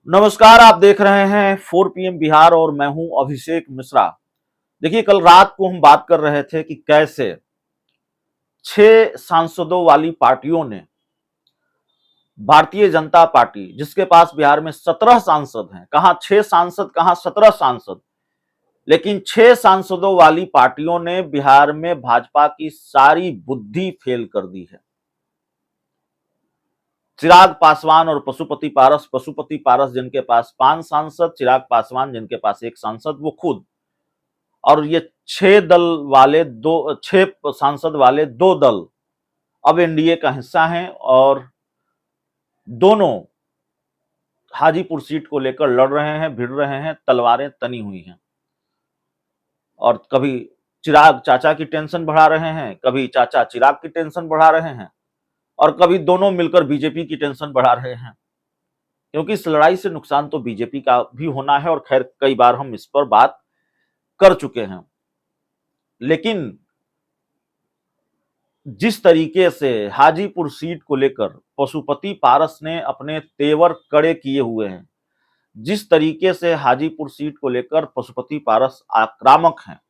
नमस्कार। आप देख रहे हैं 4 पीएम बिहार और मैं हूं अभिषेक मिश्रा। देखिए, कल रात को हम बात कर रहे थे कि कैसे 6 सांसदों वाली पार्टियों ने भारतीय जनता पार्टी, जिसके पास बिहार में 17 सांसद हैं, कहां 6 सांसद कहां 17 सांसद, लेकिन 6 सांसदों वाली पार्टियों ने बिहार में भाजपा की सारी बुद्धि फेल कर दी है। चिराग पासवान और पशुपति पारस जिनके पास 5 सांसद, चिराग पासवान जिनके पास 1 सांसद, वो खुद, और ये 6 सांसद वाले 2 दल अब एनडीए का हिस्सा हैं और दोनों हाजीपुर सीट को लेकर लड़ रहे हैं, भिड़ रहे हैं, तलवारें तनी हुई हैं। और कभी चिराग चाचा की टेंशन बढ़ा रहे हैं, कभी चाचा चिराग की टेंशन बढ़ा रहे हैं, और कभी दोनों मिलकर बीजेपी की टेंशन बढ़ा रहे हैं। क्योंकि इस लड़ाई से नुकसान तो बीजेपी का भी होना है, और खैर कई बार हम इस पर बात कर चुके हैं। लेकिन जिस तरीके से हाजीपुर सीट को लेकर पशुपति पारस ने अपने तेवर कड़े किए हुए हैं, जिस तरीके से हाजीपुर सीट को लेकर पशुपति पारस आक्रामक हैं,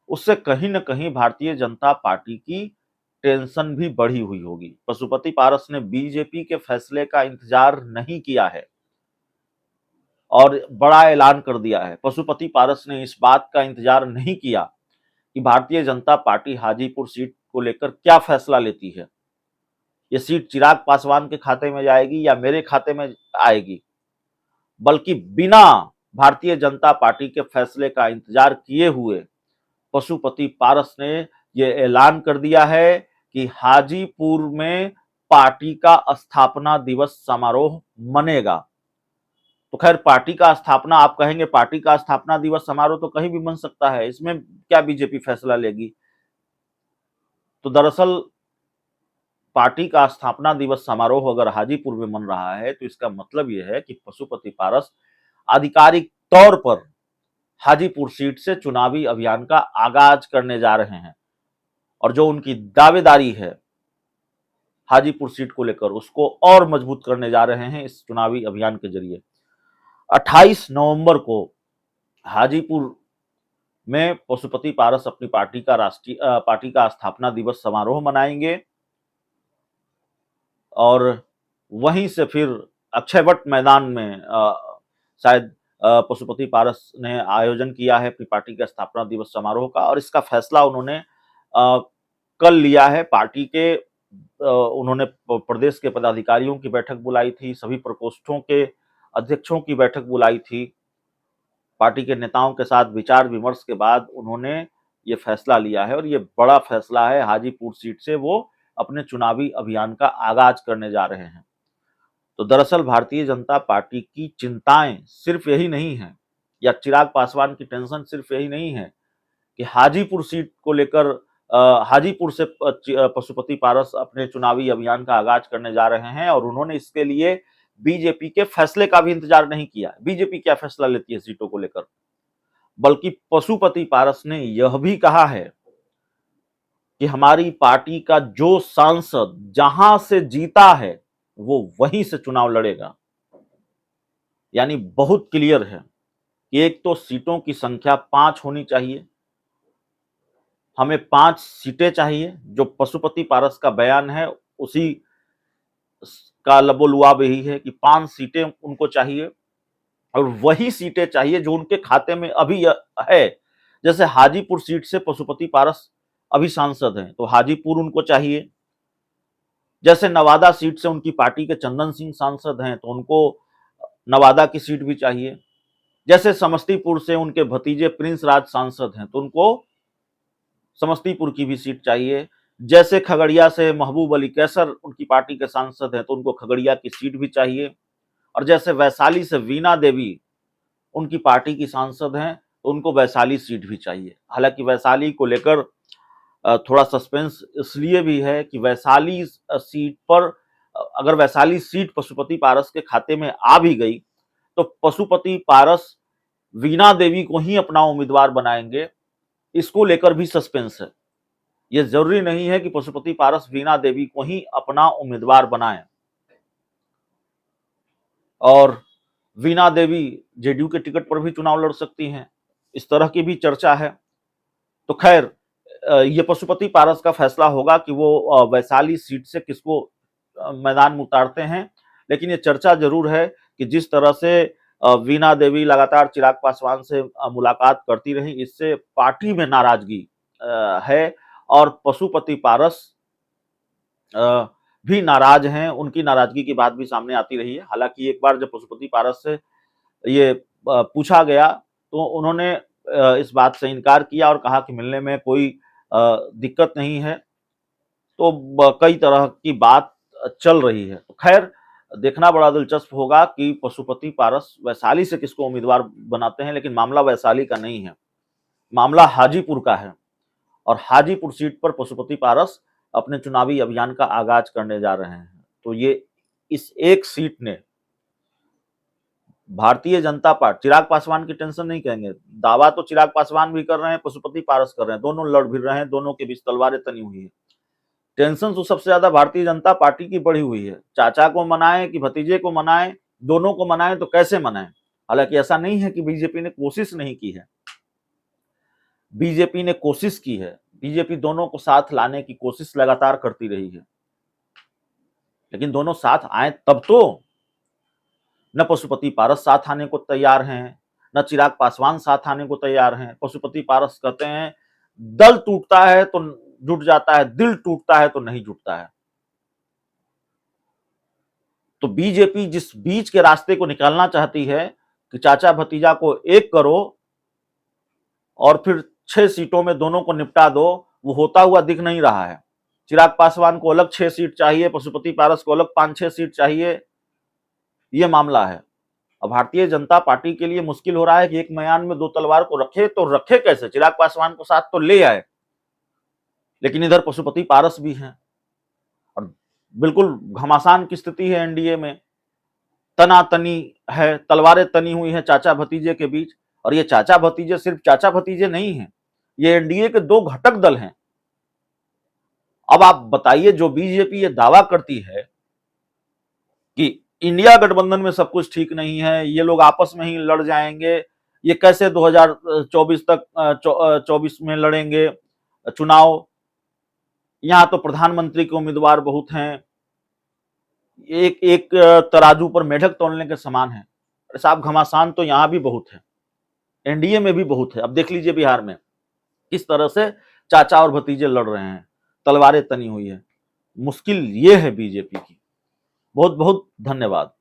उससे कहीं न कहीं भारतीय जनता पार्टी की टेंशन भी बढ़ी हुई होगी। पशुपति पारस ने बीजेपी के फैसले का इंतजार नहीं किया है और बड़ा ऐलान कर दिया है। पशुपति पारस ने इस बात का इंतजार नहीं किया कि भारतीय जनता पार्टी हाजीपुर सीट को लेकर क्या फैसला लेती है। ये सीट चिराग पासवान के खाते में जाएगी या मेरे खाते में आएगी, बल्कि बिना भारतीय जनता पार्टी के फैसले का इंतजार किए हुए पशुपति पारस ने ये ऐलान कर दिया है कि हाजीपुर में पार्टी का स्थापना दिवस समारोह मनेगा। तो खैर, पार्टी का स्थापना, आप कहेंगे पार्टी का स्थापना दिवस समारोह तो कहीं भी बन सकता है, इसमें क्या बीजेपी फैसला लेगी? तो दरअसल पार्टी का स्थापना दिवस समारोह अगर हाजीपुर में मन रहा है तो इसका मतलब यह है कि पशुपति पारस आधिकारिक तौर पर हाजीपुर सीट से चुनावी अभियान का आगाज करने जा रहे हैं, और जो उनकी दावेदारी है हाजीपुर सीट को लेकर, उसको और मजबूत करने जा रहे हैं इस चुनावी अभियान के जरिए। 28 नवंबर को हाजीपुर में पशुपति पारस अपनी पार्टी का स्थापना दिवस समारोह मनाएंगे, और वहीं से फिर अक्षयवट मैदान में शायद पशुपति पारस ने आयोजन किया है अपनी पार्टी के स्थापना दिवस समारोह का, और इसका फैसला उन्होंने कल लिया है। पार्टी के उन्होंने प्रदेश के पदाधिकारियों की बैठक बुलाई थी, सभी प्रकोष्ठों के अध्यक्षों की बैठक बुलाई थी। पार्टी के नेताओं के साथ विचार विमर्श के बाद उन्होंने ये फैसला लिया है, और ये बड़ा फैसला है। हाजीपुर सीट से वो अपने चुनावी अभियान का आगाज करने जा रहे हैं। तो दरअसल भारतीय जनता पार्टी की चिंताएं सिर्फ यही नहीं है, या चिराग पासवान की टेंशन सिर्फ यही नहीं है कि हाजीपुर सीट को लेकर हाजीपुर से पशुपति पारस अपने चुनावी अभियान का आगाज करने जा रहे हैं, और उन्होंने इसके लिए बीजेपी के फैसले का भी इंतजार नहीं किया। बीजेपी क्या फैसला लेती है सीटों को लेकर, बल्कि पशुपति पारस ने यह भी कहा है कि हमारी पार्टी का जो सांसद जहां से जीता है वो वहीं से चुनाव लड़ेगा। यानी बहुत क्लियर है कि एक तो सीटों की संख्या 5 होनी चाहिए, हमें 5 सीटें चाहिए। जो पशुपति पारस का बयान है उसी का लबोलुआब यही है कि 5 सीटें उनको चाहिए, और वही सीटें चाहिए जो उनके खाते में अभी है। जैसे हाजीपुर सीट से पशुपति पारस अभी सांसद हैं, तो हाजीपुर उनको चाहिए। जैसे नवादा सीट से उनकी पार्टी के चंदन सिंह सांसद हैं, तो उनको नवादा की सीट भी चाहिए। जैसे समस्तीपुर से उनके भतीजे प्रिंस राज सांसद हैं, तो उनको समस्तीपुर की भी सीट चाहिए। जैसे खगड़िया से महबूब अली कैसर उनकी पार्टी के सांसद हैं, तो उनको खगड़िया की सीट भी चाहिए। और जैसे वैशाली से वीणा देवी उनकी पार्टी की सांसद हैं, तो उनको वैशाली सीट भी चाहिए। हालांकि वैशाली को लेकर थोड़ा सस्पेंस इसलिए भी है कि वैशाली सीट पर अगर वैशाली सीट पशुपति पारस के खाते में आ भी गई तो पशुपति पारस वीणा देवी को ही अपना उम्मीदवार बनाएंगे, इसको लेकर भी सस्पेंस है। यह जरूरी नहीं है कि पशुपति पारस वीणा देवी को ही अपना उम्मीदवार बनाएं। और वीणा देवी जेडीयू के टिकट पर भी चुनाव लड़ सकती हैं, इस तरह की भी चर्चा है। तो खैर ये पशुपति पारस का फैसला होगा कि वो वैशाली सीट से किसको मैदान में उतारते हैं, लेकिन ये चर्चा जरूर है कि जिस तरह से वीणा देवी लगातार चिराग पासवान से मुलाकात करती रही, इससे पार्टी में नाराजगी है और पशुपति पारस भी नाराज हैं, उनकी नाराजगी की बात भी सामने आती रही है। हालांकि एक बार जब पशुपति पारस से ये पूछा गया तो उन्होंने इस बात से इनकार किया और कहा कि मिलने में कोई दिक्कत नहीं है। तो कई तरह की बात चल रही है। तो खैर देखना बड़ा दिलचस्प होगा कि पशुपति पारस वैशाली से किसको उम्मीदवार बनाते हैं, लेकिन मामला वैशाली का नहीं है, मामला हाजीपुर का है और हाजीपुर सीट पर पशुपति पारस अपने चुनावी अभियान का आगाज करने जा रहे हैं। तो ये इस एक सीट ने भारतीय जनता पार्टी, चिराग पासवान की टेंशन नहीं कहेंगे, दावा तो चिराग पासवान भी कर रहे हैं, पशुपति पारस कर रहे हैं, दोनों लड़ भिड़ रहे हैं, दोनों के बीच तलवारें तनी हुई है। टेंशन तो सबसे ज्यादा भारतीय जनता पार्टी की बढ़ी हुई है। चाचा को मनाए कि भतीजे को मनाए, दोनों को मनाए तो कैसे मनाए। हालांकि ऐसा नहीं है कि बीजेपी ने कोशिश नहीं की है, बीजेपी ने कोशिश की है, बीजेपी दोनों को साथ लाने की कोशिश लगातार करती रही है, लेकिन दोनों साथ आए तब तो। न पशुपति पारस साथ आने को तैयार हैं, न चिराग पासवान साथ आने को तैयार हैं। पशुपति पारस कहते हैं दल टूटता है तो जुट जाता है, दिल टूटता है तो नहीं जुटता है। तो बीजेपी जिस बीच के रास्ते को निकालना चाहती है कि चाचा भतीजा को एक करो और फिर 6 सीटों में दोनों को निपटा दो, वो होता हुआ दिख नहीं रहा है। चिराग पासवान को अलग 6 सीट चाहिए, पशुपति पारस को अलग 5-6 सीट चाहिए, ये मामला है। अब भारतीय जनता पार्टी के लिए मुश्किल हो रहा है कि एक म्यान में 2 तलवार को रखे, तो रखे कैसे। चिराग पासवान को साथ तो ले आए, लेकिन इधर पशुपति पारस भी हैं और बिल्कुल घमासान की स्थिति है एनडीए में, तनातनी है, तलवारें तनी हुई हैं चाचा भतीजे के बीच। और ये चाचा भतीजे सिर्फ चाचा भतीजे नहीं हैं, ये एनडीए के 2 घटक दल हैं। अब आप बताइए, जो बीजेपी ये दावा करती है कि इंडिया गठबंधन में सब कुछ ठीक नहीं है, ये लोग आपस में ही लड़ जाएंगे, ये कैसे 2024 तक 24 में लड़ेंगे चुनाव, यहां तो प्रधानमंत्री के उम्मीदवार बहुत हैं, एक एक तराजू पर मेढक तोलने के समान है। अरे साहब, घमासान तो यहां भी बहुत है, एनडीए में भी बहुत है। अब देख लीजिए बिहार में किस तरह से चाचा और भतीजे लड़ रहे हैं, तलवारें तनी हुई है। मुश्किल ये है बीजेपी की। बहुत बहुत धन्यवाद।